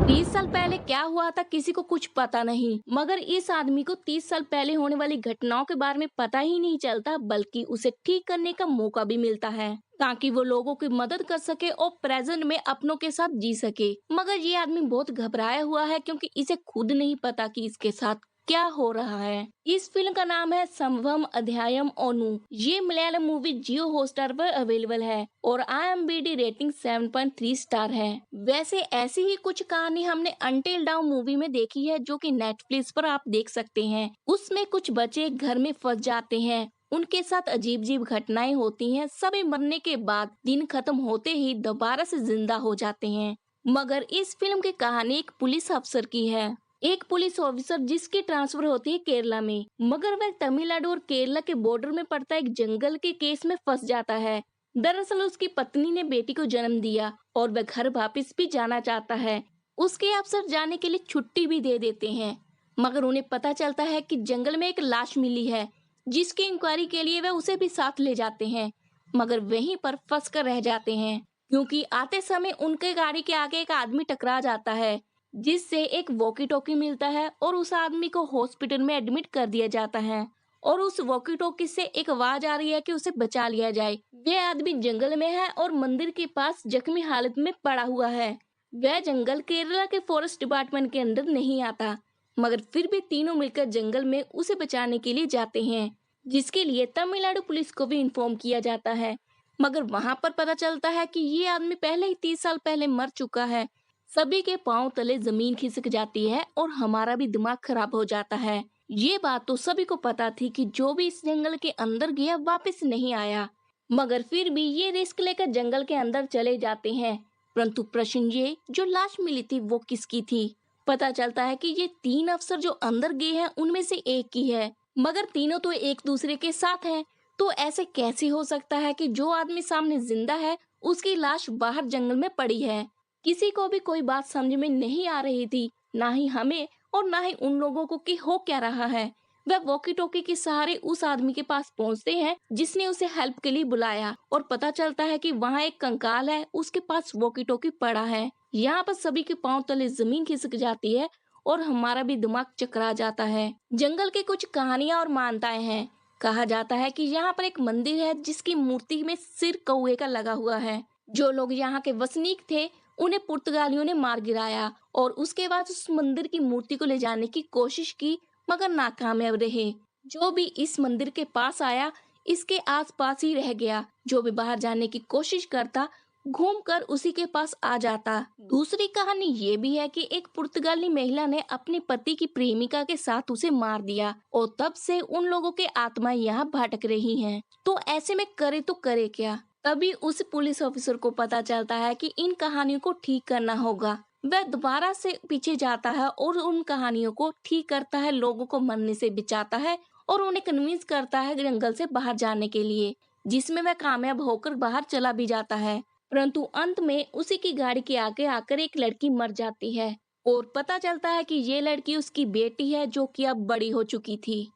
30 साल पहले क्या हुआ था किसी को कुछ पता नहीं, मगर इस आदमी को 30 साल पहले होने वाली घटनाओं के बारे में पता ही नहीं चलता, बल्कि उसे ठीक करने का मौका भी मिलता है ताकि वो लोगों की मदद कर सके और प्रेजेंट में अपनों के साथ जी सके। मगर ये आदमी बहुत घबराया हुआ है क्योंकि इसे खुद नहीं पता कि इसके साथ क्या हो रहा है। इस फिल्म का नाम है संभवम अध्यायम ओनू। ये मलयालम मूवी जियो हॉटस्टार पर अवेलेबल है और IMDb रेटिंग 7.3 स्टार है। वैसे ऐसी ही कुछ कहानी हमने अंटिल डाउन मूवी में देखी है, जो कि नेटफ्लिक्स पर आप देख सकते हैं। उसमें कुछ बच्चे घर में फंस जाते हैं, उनके साथ अजीब अजीब घटनाएं होती हैं। सभी मरने के बाद दिन खत्म होते ही दोबारा से जिंदा हो जाते हैं। मगर इस फिल्म की कहानी एक पुलिस अफसर की है। एक पुलिस ऑफिसर जिसकी ट्रांसफर होती है केरला में, मगर वह तमिलनाडु और केरला के बॉर्डर में पड़ता एक जंगल के केस में फंस जाता है। दरअसल उसकी पत्नी ने बेटी को जन्म दिया और वह घर वापस भी जाना चाहता है। उसके अफसर जाने के लिए छुट्टी भी दे देते हैं, मगर उन्हें पता चलता है कि जंगल में एक लाश मिली है, जिसकी इंक्वायरी के लिए वह उसे भी साथ ले जाते हैं। मगर वहीं पर फंस कर रह जाते हैं क्योंकि आते समय उनके गाड़ी के आगे एक आदमी टकरा जाता है, जिससे एक वॉकी टॉकी मिलता है और उस आदमी को हॉस्पिटल में एडमिट कर दिया जाता है। और उस वॉकी टॉकी से एक आवाज आ रही है कि उसे बचा लिया जाए। वह आदमी जंगल में है और मंदिर के पास जख्मी हालत में पड़ा हुआ है। वह जंगल केरला के फॉरेस्ट डिपार्टमेंट के अंदर नहीं आता, मगर फिर भी तीनों मिलकर जंगल में उसे बचाने के लिए जाते हैं, जिसके लिए तमिलनाडु पुलिस को भी इन्फॉर्म किया जाता है। मगर वहां पर पता चलता है कि ये आदमी पहले ही 30 साल पहले मर चुका है। सभी के पांव तले जमीन खिसक जाती है और हमारा भी दिमाग खराब हो जाता है। ये बात तो सभी को पता थी कि जो भी इस जंगल के अंदर गया वापस नहीं आया, मगर फिर भी ये रिस्क लेकर जंगल के अंदर चले जाते हैं। परंतु प्रश्न ये, जो लाश मिली थी वो किसकी थी? पता चलता है कि ये तीन अफसर जो अंदर गए हैं उनमें से एक की है, मगर तीनों तो एक दूसरे के साथ हैं। तो ऐसे कैसे हो सकता है कि जो आदमी सामने जिंदा है उसकी लाश बाहर जंगल में पड़ी है? किसी को भी कोई बात समझ में नहीं आ रही थी, ना ही हमें और ना ही उन लोगों को कि हो क्या रहा है। वह वॉकी टॉकी के सहारे उस आदमी के पास पहुंचते हैं जिसने उसे हेल्प के लिए बुलाया, और पता चलता है कि वहाँ एक कंकाल है, उसके पास वॉकी टॉकी पड़ा है। यहाँ पर सभी के पांव तले जमीन खिसक जाती है और हमारा भी दिमाग चकरा जाता है। जंगल की कुछ कहानियां और मान्यताएं हैं। कहा जाता है कि यहाँ पर एक मंदिर है जिसकी मूर्ति में सिर कौवे का लगा हुआ है। जो लोग यहाँ के वसनीक थे उन्हें पुर्तगालियों ने मार गिराया और उसके बाद उस मंदिर की मूर्ति को ले जाने की कोशिश की, मगर नाकामयाब रहे। जो भी इस मंदिर के पास आया इसके आसपास ही रह गया। जो भी बाहर जाने की कोशिश करता घूमकर उसी के पास आ जाता। दूसरी कहानी ये भी है कि एक पुर्तगाली महिला ने अपने पति की प्रेमिका के साथ उसे मार दिया और तब से उन लोगों के आत्माएं यहाँ भटक रही हैं। तो ऐसे में करे तो करे क्या? तभी उस पुलिस ऑफिसर को पता चलता है कि इन कहानियों को ठीक करना होगा। वह दोबारा से पीछे जाता है और उन कहानियों को ठीक करता है, लोगों को मरने से बचाता है और उन्हें कन्विंस करता है जंगल से बाहर जाने के लिए, जिसमें वह कामयाब होकर बाहर चला भी जाता है। परंतु अंत में उसी की गाड़ी के आगे आकर एक लड़की मर जाती है और पता चलता है कि ये लड़की उसकी बेटी है, जो कि अब बड़ी हो चुकी थी।